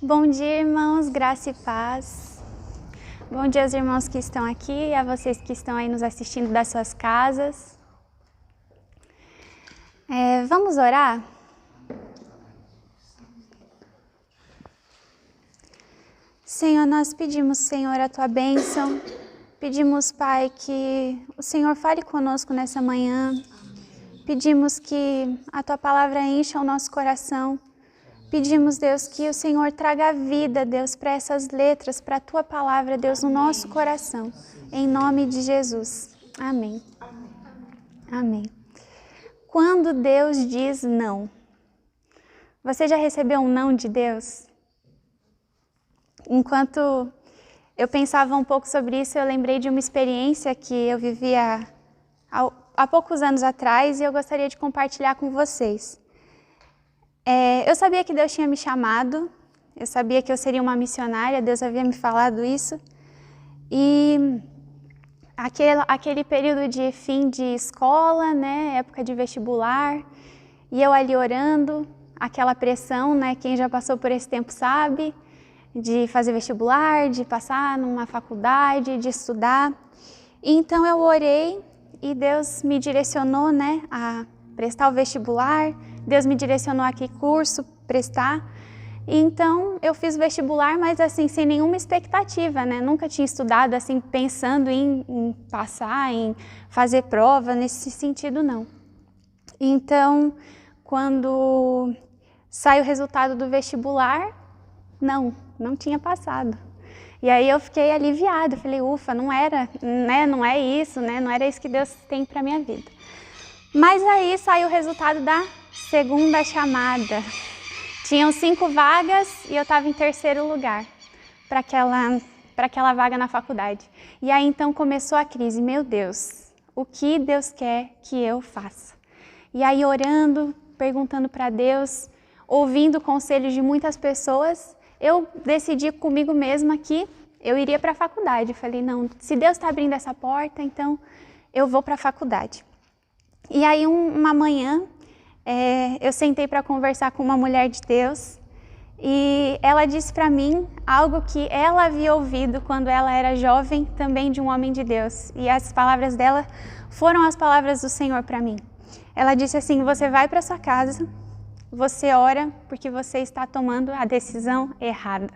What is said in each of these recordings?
Bom dia, irmãos, graça e paz. Bom dia aos irmãos que estão aqui e a vocês que estão aí nos assistindo das suas casas. Vamos orar? Senhor, nós pedimos, Senhor, a Tua bênção. Pedimos, Pai, que o Senhor fale conosco nessa manhã. Pedimos que a Tua palavra encha o nosso coração. Pedimos, Deus, que o Senhor traga vida, Deus, para essas letras, para a Tua palavra, Deus, no nosso coração. Em nome de Jesus. Amém. Amém. Quando Deus diz não. Você já recebeu um não de Deus? Enquanto eu pensava um pouco sobre isso, eu lembrei de uma experiência que eu vivia há poucos anos atrás e eu gostaria de compartilhar com vocês. Eu sabia que Deus tinha me chamado, eu sabia que eu seria uma missionária, Deus havia me falado isso. E aquele período de fim de escola, né, época de vestibular, e eu ali orando, aquela pressão, né, quem já passou por esse tempo sabe, de fazer vestibular, de passar numa faculdade, de estudar. Então eu orei e Deus me direcionou, né, a prestar o vestibular. Deus me direcionou a que curso prestar. Então eu fiz o vestibular, mas assim, sem nenhuma expectativa, né? Nunca tinha estudado assim, pensando em passar, em fazer prova, nesse sentido não. Então, quando sai o resultado do vestibular, não tinha passado. E aí eu fiquei aliviada, falei, ufa, não era, né? Não é isso, né? Não era isso que Deus tem para minha vida. Mas aí saiu o resultado da segunda chamada. Tinham 5 vagas e eu estava em terceiro lugar para aquela vaga na faculdade. E aí então começou a crise, meu Deus, o que Deus quer que eu faça? E aí orando, perguntando para Deus, ouvindo conselhos de muitas pessoas, eu decidi comigo mesma que eu iria para a faculdade. Eu falei, não, se Deus está abrindo essa porta, então eu vou para a faculdade. E aí uma manhã, eu sentei para conversar com uma mulher de Deus e ela disse para mim algo que ela havia ouvido quando ela era jovem, também de um homem de Deus. E as palavras dela foram as palavras do Senhor para mim. Ela disse assim, você vai para sua casa, você ora porque você está tomando a decisão errada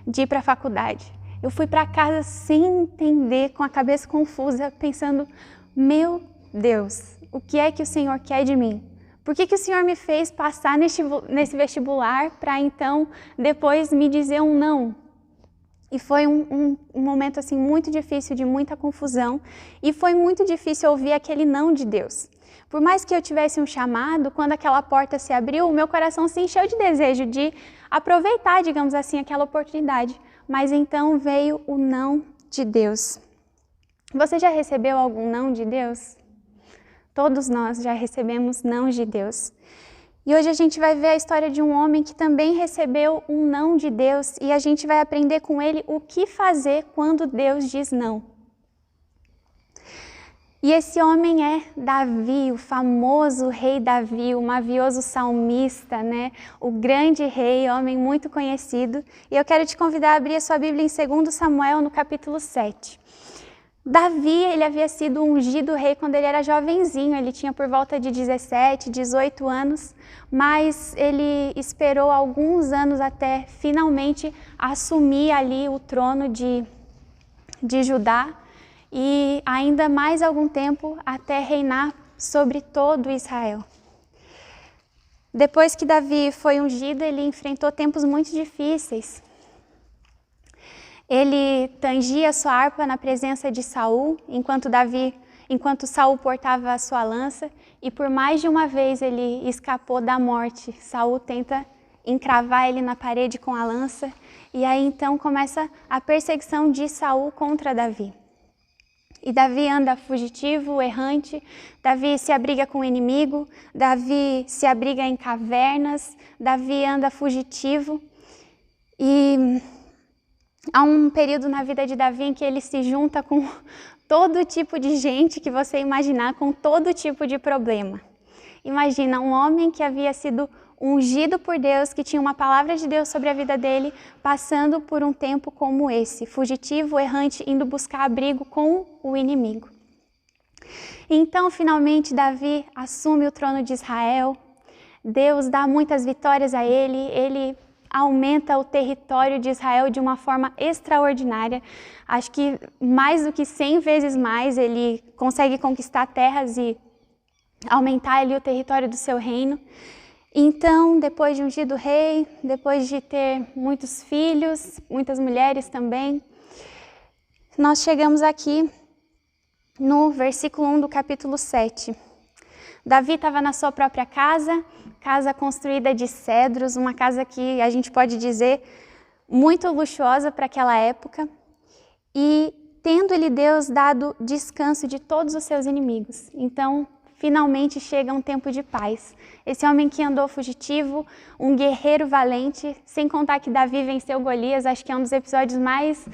de ir para a faculdade. Eu fui para casa sem entender, com a cabeça confusa, pensando, meu Deus, o que é que o Senhor quer de mim? Por que o Senhor me fez passar nesse vestibular para então depois me dizer um não? E foi um momento assim muito difícil, de muita confusão, e foi muito difícil ouvir aquele não de Deus. Por mais que eu tivesse um chamado, quando aquela porta se abriu, o meu coração se encheu de desejo de aproveitar, digamos assim, aquela oportunidade. Mas então veio o não de Deus. Você já recebeu algum não de Deus? Todos nós já recebemos não de Deus. E hoje a gente vai ver a história de um homem que também recebeu um não de Deus e a gente vai aprender com ele o que fazer quando Deus diz não. E esse homem é Davi, o famoso rei Davi, o mavioso salmista, né? O grande rei, homem muito conhecido. E eu quero te convidar a abrir a sua Bíblia em 2 Samuel, no capítulo 7. Davi, ele havia sido ungido rei quando ele era jovenzinho, ele tinha por volta de 17, 18 anos, mas ele esperou alguns anos até finalmente assumir ali o trono de Judá e ainda mais algum tempo até reinar sobre todo Israel. Depois que Davi foi ungido, ele enfrentou tempos muito difíceis. Ele tangia sua harpa na presença de Saul, enquanto Saul portava a sua lança, e por mais de uma vez ele escapou da morte. Saul tenta encravar ele na parede com a lança, e aí então começa a perseguição de Saul contra Davi. E Davi anda fugitivo, errante, Davi se abriga com o inimigo, Davi se abriga em cavernas, Davi anda fugitivo, e há um período na vida de Davi em que ele se junta com todo tipo de gente que você imaginar, com todo tipo de problema. Imagina um homem que havia sido ungido por Deus, que tinha uma palavra de Deus sobre a vida dele, passando por um tempo como esse, fugitivo, errante, indo buscar abrigo com o inimigo. Então, finalmente, Davi assume o trono de Israel. Deus dá muitas vitórias a ele aumenta o território de Israel de uma forma extraordinária. Acho que mais do que 100 vezes mais, ele consegue conquistar terras e aumentar ali o território do seu reino. Então, depois de ungido rei, depois de ter muitos filhos, muitas mulheres também, nós chegamos aqui no versículo 1 do capítulo 7. Davi estava na sua própria casa construída de cedros, uma casa que a gente pode dizer muito luxuosa para aquela época, e tendo-lhe Deus dado descanso de todos os seus inimigos. Então, finalmente chega um tempo de paz. Esse homem que andou fugitivo, um guerreiro valente, sem contar que Davi venceu Golias, acho que é um dos episódios mais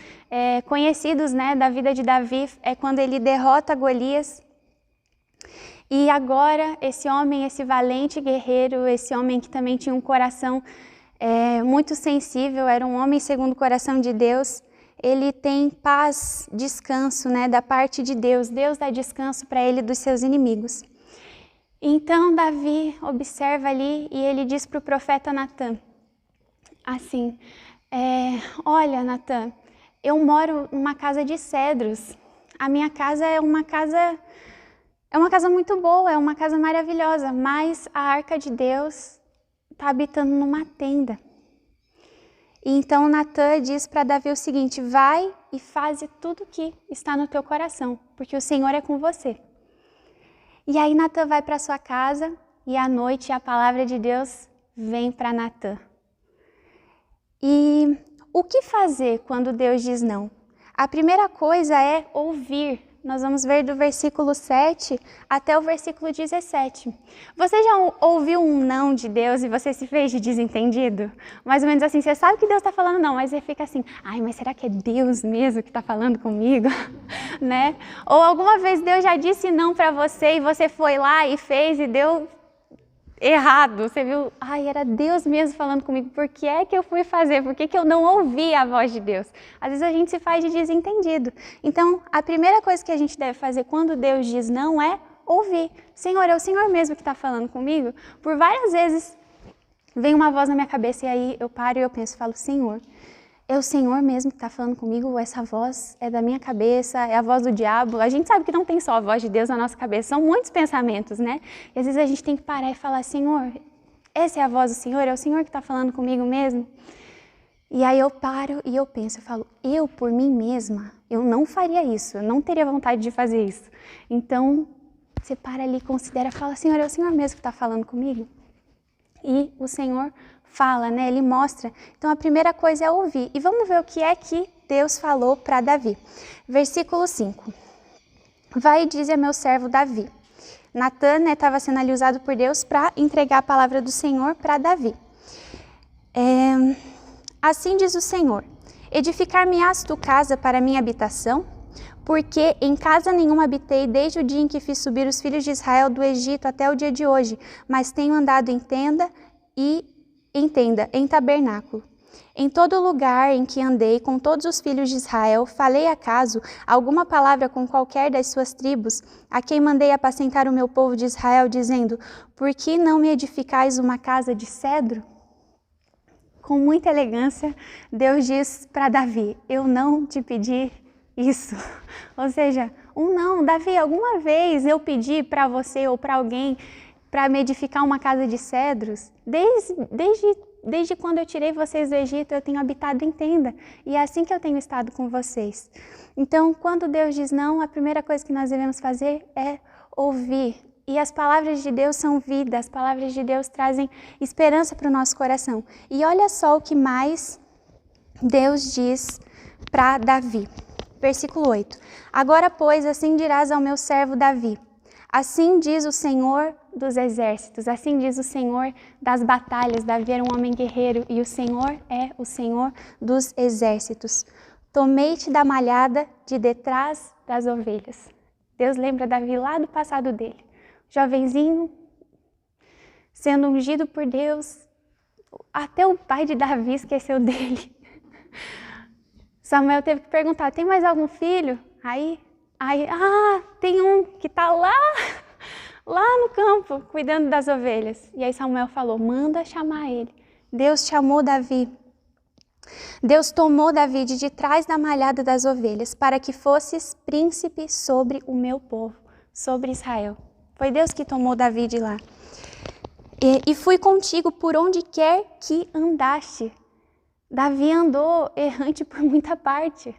conhecidos, né, da vida de Davi, é quando ele derrota Golias. E agora, esse homem, esse valente guerreiro, esse homem que também tinha um coração muito sensível, era um homem segundo o coração de Deus, ele tem paz, descanso, né, da parte de Deus. Deus dá descanso para ele dos seus inimigos. Então, Davi observa ali e ele diz para o profeta Natã, assim, olha, Natã, eu moro numa casa de cedros, a minha casa é uma casa muito boa, é uma casa maravilhosa, mas a arca de Deus está habitando numa tenda. E então Natã diz para Davi o seguinte, vai e faze tudo o que está no teu coração, porque o Senhor é com você. E aí Natã vai para sua casa e à noite a palavra de Deus vem para Natã. E o que fazer quando Deus diz não? A primeira coisa é ouvir. Nós vamos ver do versículo 7 até o versículo 17. Você já ouviu um não de Deus e você se fez de desentendido? Mais ou menos assim, você sabe que Deus está falando não, mas você fica assim, ai, mas será que é Deus mesmo que está falando comigo? Né? Ou alguma vez Deus já disse não para você e você foi lá e fez e deu errado, você viu, ai, era Deus mesmo falando comigo, por que é que eu fui fazer, por que que eu não ouvi a voz de Deus? Às vezes a gente se faz de desentendido. Então, a primeira coisa que a gente deve fazer quando Deus diz não é ouvir. Senhor, é o Senhor mesmo que está falando comigo? Por várias vezes vem uma voz na minha cabeça e aí eu paro e eu penso, falo, Senhor, é o Senhor mesmo que está falando comigo, ou essa voz é da minha cabeça, é a voz do diabo? A gente sabe que não tem só a voz de Deus na nossa cabeça, são muitos pensamentos, né? E às vezes a gente tem que parar e falar, Senhor, essa é a voz do Senhor? É o Senhor que está falando comigo mesmo? E aí eu paro e eu penso, eu falo, eu por mim mesma, eu não faria isso, eu não teria vontade de fazer isso. Então, você para ali, considera, fala, Senhor, é o Senhor mesmo que está falando comigo? E o Senhor fala, né? Ele mostra. Então a primeira coisa é ouvir. E vamos ver o que é que Deus falou para Davi. Versículo 5. Vai e diz a meu servo Davi. Natã, né, estava sendo ali usado por Deus para entregar a palavra do Senhor para Davi. Assim diz o Senhor, edificar-me-ás tu casa para minha habitação? Porque em casa nenhuma habitei desde o dia em que fiz subir os filhos de Israel do Egito até o dia de hoje, mas tenho andado em tenda, em tabernáculo. Em todo lugar em que andei com todos os filhos de Israel, falei acaso alguma palavra com qualquer das suas tribos, a quem mandei apacentar o meu povo de Israel, dizendo, por que não me edificais uma casa de cedro? Com muita elegância, Deus diz para Davi, eu não te pedi isso. Ou seja, não, Davi, alguma vez eu pedi para você ou para alguém para me edificar uma casa de cedros? Desde quando eu tirei vocês do Egito, eu tenho habitado em tenda. E é assim que eu tenho estado com vocês. Então, quando Deus diz não, a primeira coisa que nós devemos fazer é ouvir. E as palavras de Deus são vida, as palavras de Deus trazem esperança para o nosso coração. E olha só o que mais Deus diz para Davi. Versículo 8. Agora, pois, assim dirás ao meu servo Davi. Assim diz o Senhor dos exércitos, assim diz o Senhor das batalhas. Davi era um homem guerreiro e o Senhor é o Senhor dos exércitos. Tomei-te da malhada de detrás das ovelhas. Deus lembra Davi lá do passado dele. Jovenzinho, sendo ungido por Deus. Até o pai de Davi esqueceu dele. Samuel teve que perguntar, tem mais algum filho? Aí, tem um que está lá no campo, cuidando das ovelhas. E aí Samuel falou, manda chamar ele. Deus chamou Davi. Deus tomou Davi de trás da malhada das ovelhas, para que fosses príncipe sobre o meu povo, sobre Israel. Foi Deus que tomou Davi de lá. E fui contigo por onde quer que andaste. Davi andou errante por muita parte.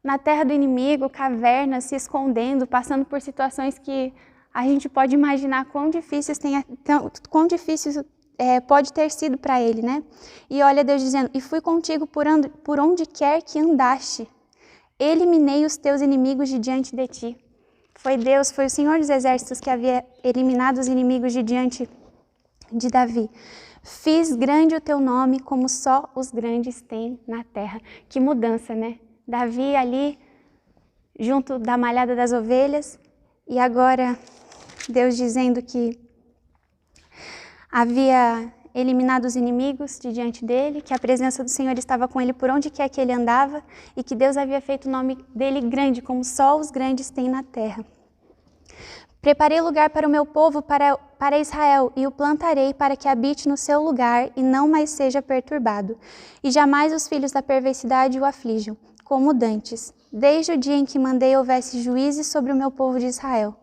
Na terra do inimigo, cavernas, se escondendo, passando por situações que a gente pode imaginar quão difícil pode ter sido para ele, né? E olha Deus dizendo, e fui contigo por onde quer que andaste. Eliminei os teus inimigos de diante de ti. Foi Deus, foi o Senhor dos Exércitos que havia eliminado os inimigos de diante de Davi. Fiz grande o teu nome, como só os grandes têm na terra. Que mudança, né? Davi ali, junto da malhada das ovelhas, e agora Deus dizendo que havia eliminado os inimigos de diante dele, que a presença do Senhor estava com ele por onde quer que ele andava, e que Deus havia feito o nome dele grande, como só os grandes têm na terra. Preparei lugar para o meu povo, para Israel, e o plantarei para que habite no seu lugar e não mais seja perturbado. E jamais os filhos da perversidade o aflijam, como dantes, desde o dia em que mandei houvesse juízes sobre o meu povo de Israel.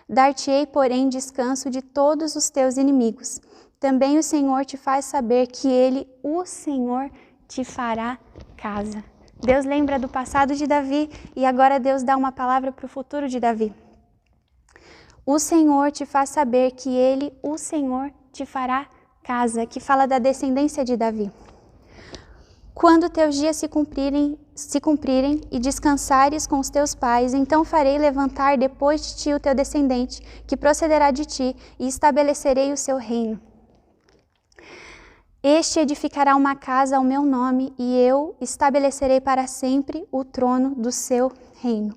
Dar-te-ei, porém, descanso de todos os teus inimigos. Também o Senhor te faz saber que Ele, o Senhor, te fará casa. Deus lembra do passado de Davi e agora Deus dá uma palavra para o futuro de Davi. O Senhor te faz saber que Ele, o Senhor, te fará casa, que fala da descendência de Davi. Quando teus dias se cumprirem e descansares com os teus pais, então farei levantar depois de ti o teu descendente, que procederá de ti, e estabelecerei o seu reino. Este edificará uma casa ao meu nome, e eu estabelecerei para sempre o trono do seu reino.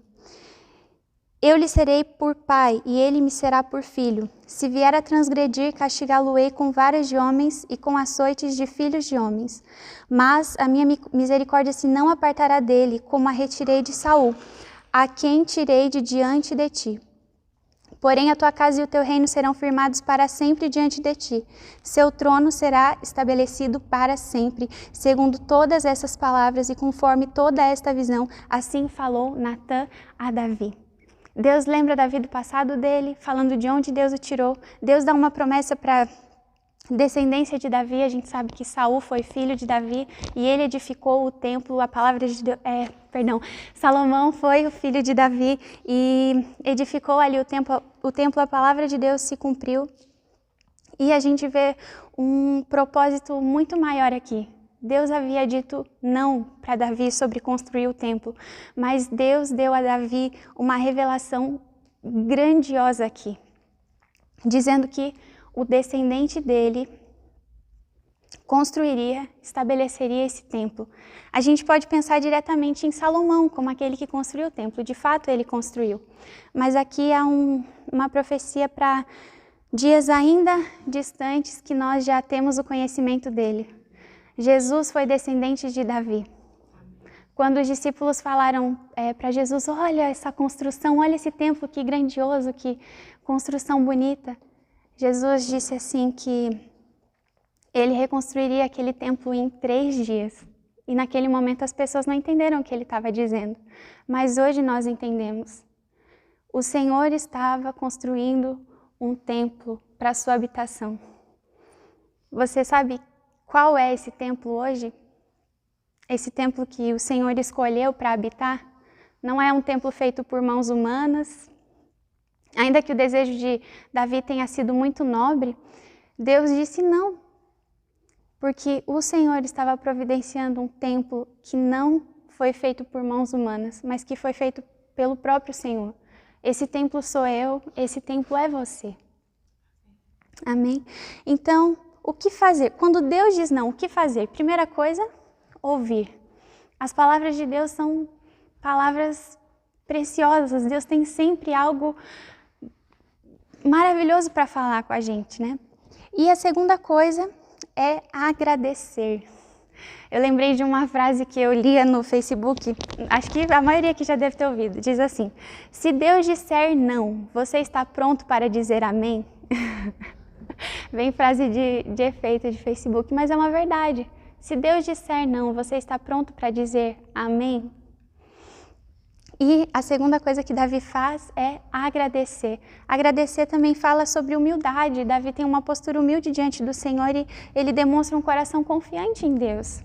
Eu lhe serei por pai, e ele me será por filho. Se vier a transgredir, castigá-lo-ei com varas de homens e com açoites de filhos de homens. Mas a minha misericórdia se não apartará dele, como a retirei de Saul, a quem tirei de diante de ti. Porém, a tua casa e o teu reino serão firmados para sempre diante de ti. Seu trono será estabelecido para sempre, segundo todas essas palavras e conforme toda esta visão. Assim falou Natã a Davi. Deus lembra Davi do passado dele, falando de onde Deus o tirou. Deus dá uma promessa para descendência de Davi. A gente sabe que Saul foi filho de Davi e ele edificou o templo. A palavra de Deus, Salomão foi o filho de Davi e edificou ali o templo. A palavra de Deus se cumpriu e a gente vê um propósito muito maior aqui. Deus havia dito não para Davi sobre construir o templo, mas Deus deu a Davi uma revelação grandiosa aqui, dizendo que o descendente dele construiria, estabeleceria esse templo. A gente pode pensar diretamente em Salomão, como aquele que construiu o templo. De fato, ele construiu. Mas aqui há uma profecia para dias ainda distantes que nós já temos o conhecimento dele. Jesus foi descendente de Davi. Quando os discípulos falaram para Jesus, olha essa construção, olha esse templo, que grandioso, que construção bonita. Jesus disse assim que ele reconstruiria aquele templo em 3 dias. E naquele momento as pessoas não entenderam o que ele estava dizendo. Mas hoje nós entendemos. O Senhor estava construindo um templo para a sua habitação. Você sabe qual é esse templo hoje? Esse templo que o Senhor escolheu para habitar? Não é um templo feito por mãos humanas. Ainda que o desejo de Davi tenha sido muito nobre, Deus disse não. Porque o Senhor estava providenciando um templo que não foi feito por mãos humanas, mas que foi feito pelo próprio Senhor. Esse templo sou eu, esse templo é você. Amém? Então, o que fazer? Quando Deus diz não, o que fazer? Primeira coisa, ouvir. As palavras de Deus são palavras preciosas. Deus tem sempre algo maravilhoso para falar com a gente, né? E a segunda coisa é agradecer. Eu lembrei de uma frase que eu lia no Facebook, acho que a maioria aqui já deve ter ouvido. Diz assim: se Deus disser não, você está pronto para dizer amém? Bem frase de efeito de Facebook, mas é uma verdade. Se Deus disser não, você está pronto para dizer amém? E a segunda coisa que Davi faz é agradecer. Agradecer também fala sobre humildade. Davi tem uma postura humilde diante do Senhor e ele demonstra um coração confiante em Deus.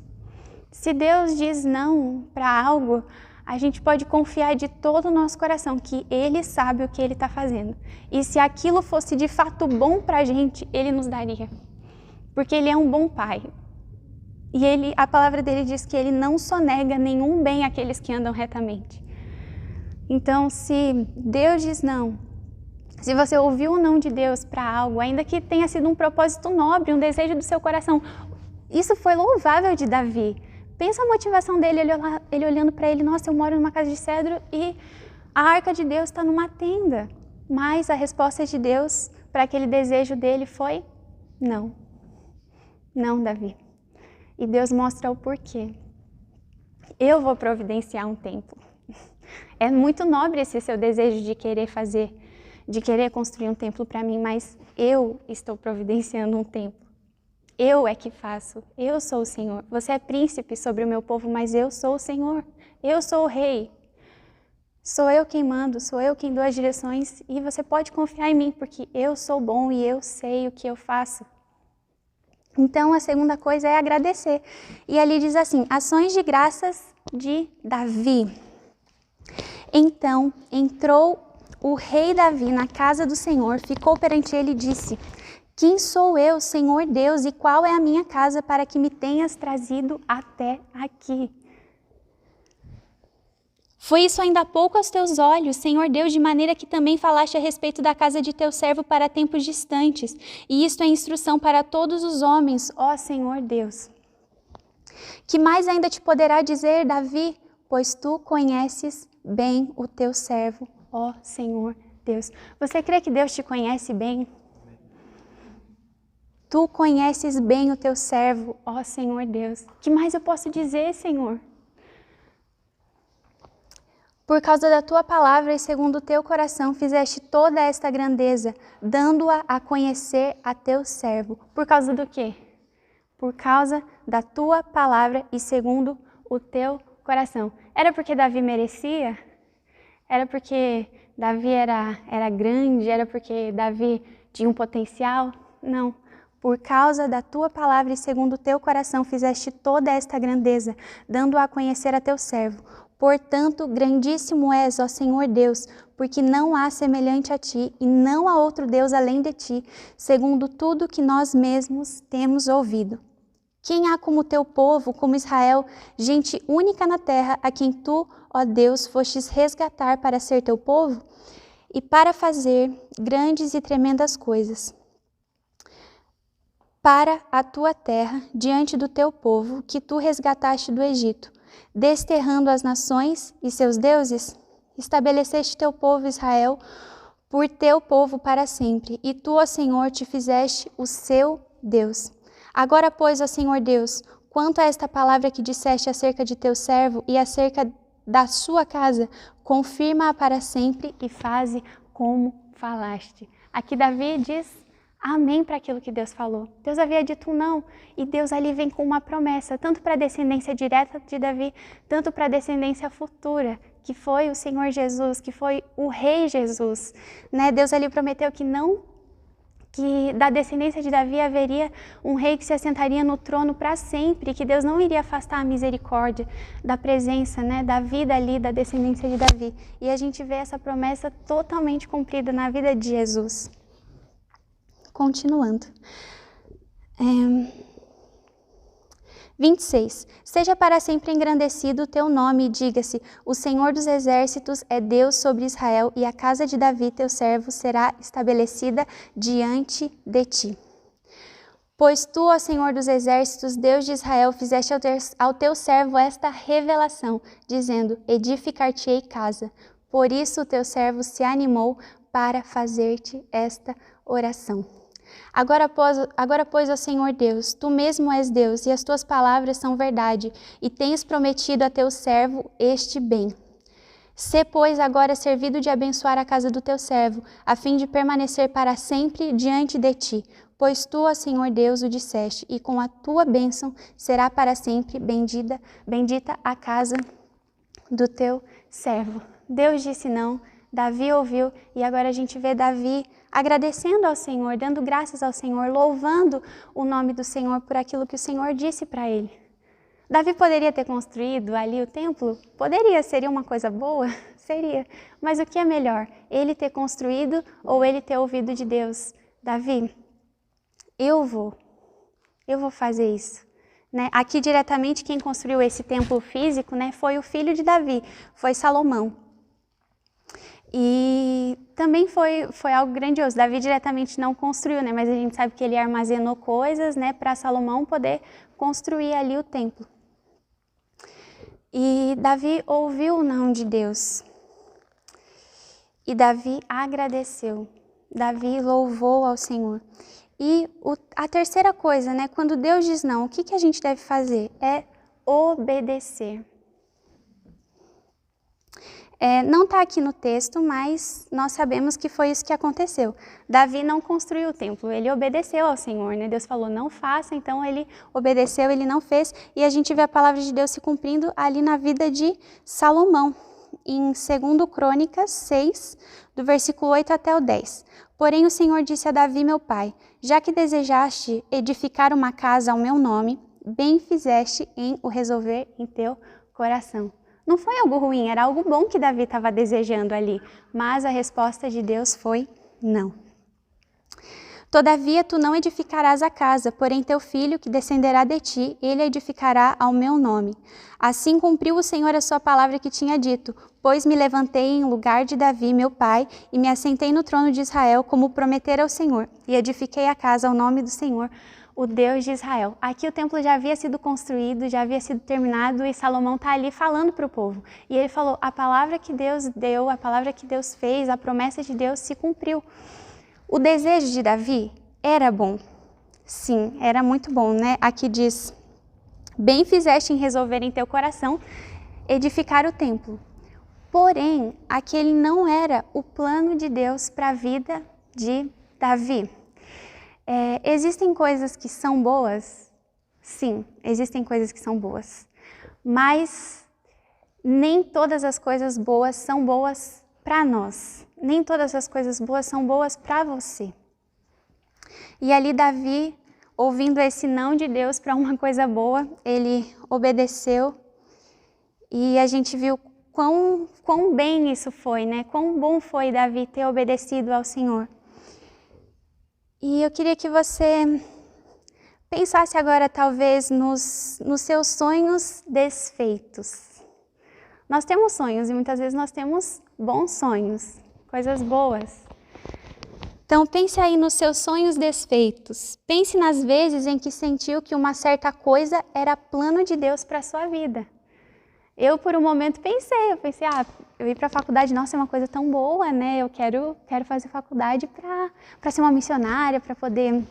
Se Deus diz não para algo, a gente pode confiar de todo o nosso coração que Ele sabe o que Ele está fazendo. E se aquilo fosse de fato bom para a gente, Ele nos daria. Porque Ele é um bom Pai. E a palavra dele diz que Ele não sonega nenhum bem àqueles que andam retamente. Então, se Deus diz não, se você ouviu o não de Deus para algo, ainda que tenha sido um propósito nobre, um desejo do seu coração, isso foi louvável de Davi. Pensa a motivação dele, ele olhando para ele: nossa, eu moro numa casa de cedro e a arca de Deus está numa tenda. Mas a resposta de Deus para aquele desejo dele foi: não. Não, Davi. E Deus mostra o porquê. Eu vou providenciar um templo. É muito nobre esse seu desejo de querer fazer, de querer construir um templo para mim, mas eu estou providenciando um templo. Eu é que faço, eu sou o Senhor. Você é príncipe sobre o meu povo, mas eu sou o Senhor. Eu sou o rei. Sou eu quem mando, sou eu quem dou as direções e você pode confiar em mim, porque eu sou bom e eu sei o que eu faço. Então, a segunda coisa é agradecer. E ali diz assim: ações de graças de Davi. Então, entrou o rei Davi na casa do Senhor, ficou perante ele e disse: quem sou eu, Senhor Deus, e qual é a minha casa para que me tenhas trazido até aqui? Foi isso ainda há pouco aos teus olhos, Senhor Deus, de maneira que também falaste a respeito da casa de teu servo para tempos distantes. E isto é instrução para todos os homens, ó Senhor Deus. Que mais ainda te poderá dizer, Davi? Pois tu conheces bem o teu servo, ó Senhor Deus. Você crê que Deus te conhece bem? Tu conheces bem o teu servo, ó Senhor Deus. Que mais eu posso dizer, Senhor? Por causa da tua palavra e segundo o teu coração fizeste toda esta grandeza, dando-a a conhecer a teu servo. Por causa do quê? Por causa da tua palavra e segundo o teu coração. Era porque Davi merecia? Era porque Davi era grande? Era porque Davi tinha um potencial? Não. Por causa da tua palavra e segundo o teu coração fizeste toda esta grandeza, dando-a a conhecer a teu servo. Portanto, grandíssimo és, ó Senhor Deus, porque não há semelhante a ti e não há outro Deus além de ti, segundo tudo que nós mesmos temos ouvido. Quem há como teu povo, como Israel, gente única na terra, a quem tu, ó Deus, fostes resgatar para ser teu povo e para fazer grandes e tremendas coisas para a tua terra, diante do teu povo, que tu resgataste do Egito, desterrando as nações e seus deuses? Estabeleceste teu povo Israel por teu povo para sempre, e tu, ó Senhor, te fizeste o seu Deus. Agora, pois, ó Senhor Deus, quanto a esta palavra que disseste acerca de teu servo e acerca da sua casa, confirma-a para sempre e faze como falaste. Aqui Davi diz amém para aquilo que Deus falou. Deus havia dito um não, e Deus ali vem com uma promessa, tanto para a descendência direta de Davi, tanto para a descendência futura, que foi o Senhor Jesus, que foi o Rei Jesus. Deus ali prometeu que da descendência de Davi haveria um rei que se assentaria no trono para sempre, que Deus não iria afastar a misericórdia da presença, da vida ali da descendência de Davi. E a gente vê essa promessa totalmente cumprida na vida de Jesus. Continuando. 26. Seja para sempre engrandecido o teu nome e diga-se: o Senhor dos exércitos é Deus sobre Israel e a casa de Davi, teu servo, será estabelecida diante de ti. Pois tu, ó Senhor dos exércitos, Deus de Israel, fizeste ao teu servo esta revelação, dizendo: edificar-te-ei casa. Por isso o teu servo se animou para fazer-te esta oração. Agora, pois, ó Senhor Deus, Tu mesmo és Deus, e as Tuas palavras são verdade, e tens prometido a Teu servo este bem. Sê, pois, agora servido de abençoar a casa do Teu servo, a fim de permanecer para sempre diante de Ti, pois Tu, ó Senhor Deus, o disseste, e com a Tua bênção será para sempre bendita a casa do Teu servo. Deus disse não, Davi ouviu, e agora a gente vê Davi agradecendo ao Senhor, dando graças ao Senhor, louvando o nome do Senhor por aquilo que o Senhor disse para ele. Davi poderia ter construído ali o templo? Poderia, seria uma coisa boa? Seria. Mas o que é melhor? Ele ter construído ou ele ter ouvido de Deus? Davi, eu vou fazer isso. Né? Aqui diretamente quem construiu esse templo físico, né, foi o filho de Davi, foi Salomão. E também foi algo grandioso. Davi diretamente não construiu, né, mas a gente sabe que ele armazenou coisas, né, para Salomão poder construir ali o templo. E Davi ouviu o não de Deus. E Davi agradeceu. Davi louvou ao Senhor. E a terceira coisa, né, quando Deus diz não, o que a gente deve fazer? É obedecer. Não está aqui no texto, mas nós sabemos que foi isso que aconteceu. Davi não construiu o templo, ele obedeceu ao Senhor, né? Deus falou, não faça, então ele obedeceu, ele não fez. E a gente vê a palavra de Deus se cumprindo ali na vida de Salomão, em 2 Crônicas 6, do versículo 8 até o 10. Porém o Senhor disse a Davi, meu pai, já que desejaste edificar uma casa ao meu nome, bem fizeste em o resolver em teu coração. Não foi algo ruim, era algo bom que Davi estava desejando ali, mas a resposta de Deus foi não. Todavia tu não edificarás a casa, porém teu filho que descenderá de ti, ele edificará ao meu nome. Assim cumpriu o Senhor a sua palavra que tinha dito, pois me levantei em lugar de Davi, meu pai, e me assentei no trono de Israel, como prometera ao Senhor, e edifiquei a casa ao nome do Senhor, o Deus de Israel. Aqui o templo já havia sido construído, já havia sido terminado, e Salomão está ali falando para o povo. E ele falou, a palavra que Deus deu, a palavra que Deus fez, a promessa de Deus se cumpriu. O desejo de Davi era bom. Sim, era muito bom, né? Aqui diz, bem fizeste em resolver em teu coração edificar o templo. Porém, aquele não era o plano de Deus para a vida de Davi. Existem coisas que são boas? Sim, existem coisas que são boas. Mas nem todas as coisas boas são boas para nós. Nem todas as coisas boas são boas para você. E ali Davi, ouvindo esse não de Deus para uma coisa boa, ele obedeceu. E a gente viu quão bem isso foi, né? Quão bom foi Davi ter obedecido ao Senhor. E eu queria que você pensasse agora, talvez, nos seus sonhos desfeitos. Nós temos sonhos e muitas vezes nós temos bons sonhos, coisas boas. Então, pense aí nos seus sonhos desfeitos. Pense nas vezes em que sentiu que uma certa coisa era plano de Deus para a sua vida. Eu, por um momento, pensei, eu ir para a faculdade, nossa, é uma coisa tão boa, né? Eu quero fazer faculdade para ser uma missionária, para poder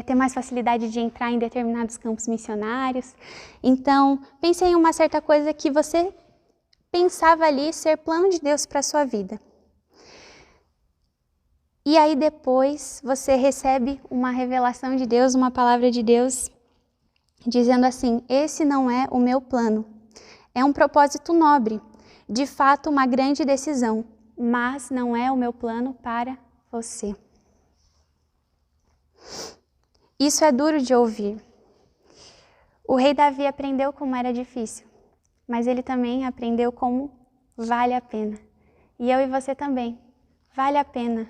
ter mais facilidade de entrar em determinados campos missionários. Então, pensei em uma certa coisa que você pensava ali ser plano de Deus para a sua vida. E aí depois você recebe uma revelação de Deus, uma palavra de Deus, dizendo assim, esse não é o meu plano. É um propósito nobre, de fato uma grande decisão, mas não é o meu plano para você. Isso é duro de ouvir. O rei Davi aprendeu como era difícil, mas ele também aprendeu como vale a pena. E eu e você também, vale a pena.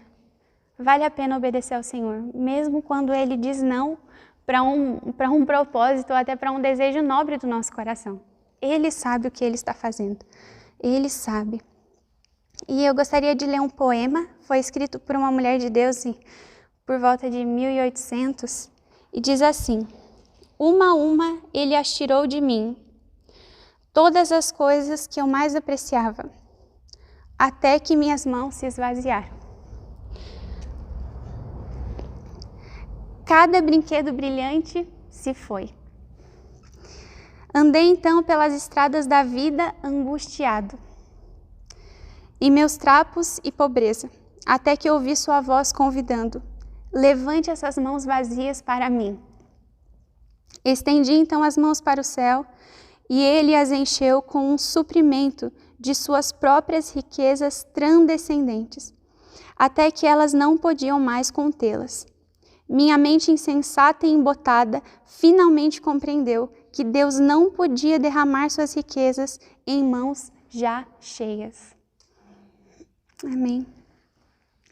Vale a pena obedecer ao Senhor, mesmo quando Ele diz não para um propósito ou até para um desejo nobre do nosso coração. Ele sabe o que Ele está fazendo. Ele sabe. E eu gostaria de ler um poema, foi escrito por uma mulher de Deus por volta de 1800, e diz assim, uma a uma Ele as tirou de mim, todas as coisas que eu mais apreciava, até que minhas mãos se esvaziaram. Cada brinquedo brilhante se foi. Andei então pelas estradas da vida angustiado, e meus trapos e pobreza, até que ouvi sua voz convidando: levante essas mãos vazias para mim. Estendi então as mãos para o céu, e ele as encheu com um suprimento de suas próprias riquezas transcendentes, até que elas não podiam mais contê-las. Minha mente insensata e embotada finalmente compreendeu que Deus não podia derramar suas riquezas em mãos já cheias. Amém.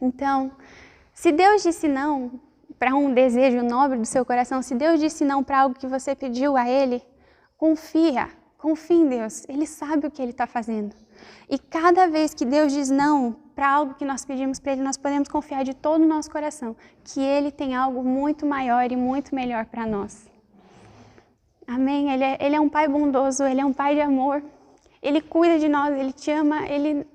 Então, se Deus disse não para um desejo nobre do seu coração, se Deus disse não para algo que você pediu a Ele, confie em Deus. Ele sabe o que Ele está fazendo. E cada vez que Deus diz não para algo que nós pedimos para Ele, nós podemos confiar de todo o nosso coração que Ele tem algo muito maior e muito melhor para nós. Amém? Ele é um Pai bondoso, Ele é um Pai de amor. Ele cuida de nós, Ele te ama, Ele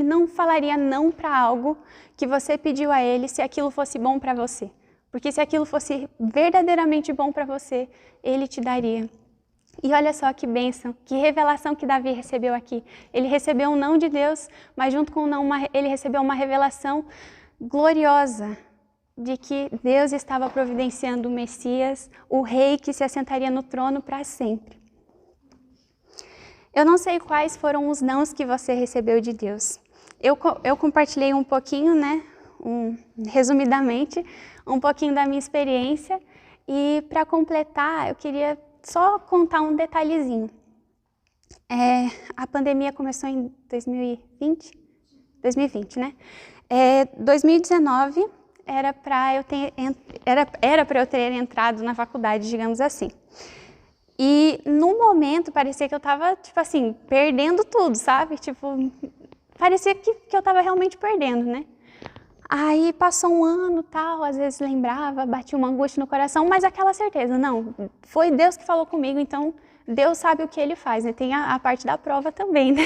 não falaria não para algo que você pediu a Ele se aquilo fosse bom para você. Porque se aquilo fosse verdadeiramente bom para você, Ele te daria. E olha só que bênção, que revelação que Davi recebeu aqui. Ele recebeu um não de Deus, mas junto com o não, ele recebeu uma revelação gloriosa de que Deus estava providenciando o Messias, o rei que se assentaria no trono para sempre. Eu não sei quais foram os nãos que você recebeu de Deus. Eu compartilhei um pouquinho, resumidamente, um pouquinho da minha experiência. E para completar, eu queria só contar um detalhezinho. A pandemia começou em 2020, né? 2019 era para eu ter entrado na faculdade, digamos assim. E no momento parecia que eu estava, perdendo tudo, sabe? Parecia que eu estava realmente perdendo, né? Aí passou um ano, tal, às vezes lembrava, batia uma angústia no coração, mas aquela certeza, não, foi Deus que falou comigo, então Deus sabe o que Ele faz, né? Tem a parte da prova também, né?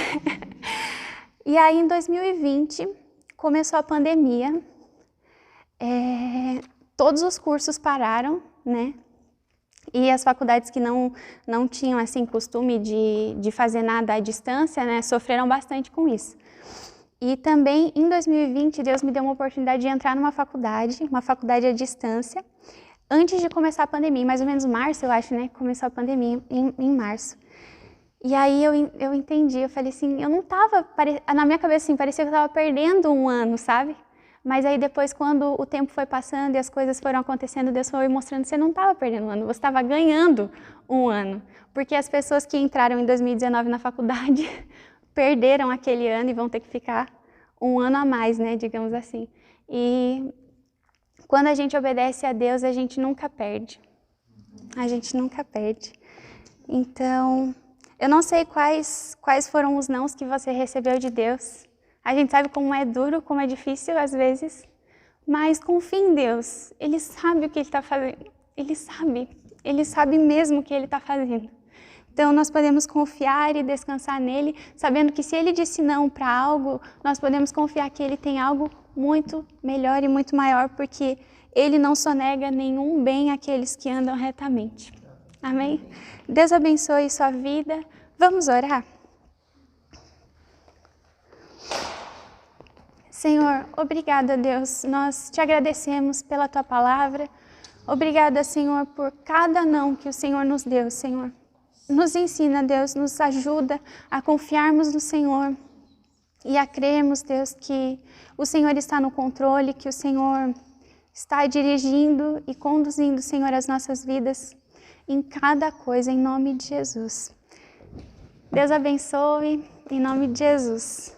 E aí em 2020 começou a pandemia, todos os cursos pararam, né? E as faculdades que não tinham assim costume de fazer nada à distância, né, sofreram bastante com isso. E também em 2020 Deus me deu uma oportunidade de entrar numa faculdade à distância, antes de começar a pandemia, mais ou menos março, eu acho, né, começou a pandemia em março. E aí eu entendi, eu falei assim, eu não estava, na minha cabeça assim, parecia que eu estava perdendo um ano, sabe? Mas aí depois, quando o tempo foi passando e as coisas foram acontecendo, Deus foi mostrando que você não estava perdendo um ano, você estava ganhando um ano. Porque as pessoas que entraram em 2019 na faculdade perderam aquele ano e vão ter que ficar um ano a mais, né, digamos assim. E quando a gente obedece a Deus, a gente nunca perde. A gente nunca perde. Então, eu não sei quais foram os nãos que você recebeu de Deus. A gente sabe como é duro, como é difícil às vezes, mas confie em Deus. Ele sabe o que Ele está fazendo. Ele sabe mesmo o que Ele está fazendo. Então nós podemos confiar e descansar nele, sabendo que se Ele disse não para algo, nós podemos confiar que Ele tem algo muito melhor e muito maior, porque Ele não sonega nenhum bem àqueles que andam retamente. Amém? Deus abençoe sua vida. Vamos orar? Senhor, obrigada, Deus. Nós te agradecemos pela Tua palavra. Obrigada, Senhor, por cada não que o Senhor nos deu, Senhor. Nos ensina, Deus, nos ajuda a confiarmos no Senhor e a crermos, Deus, que o Senhor está no controle, que o Senhor está dirigindo e conduzindo, Senhor, as nossas vidas em cada coisa, em nome de Jesus. Deus abençoe, em nome de Jesus.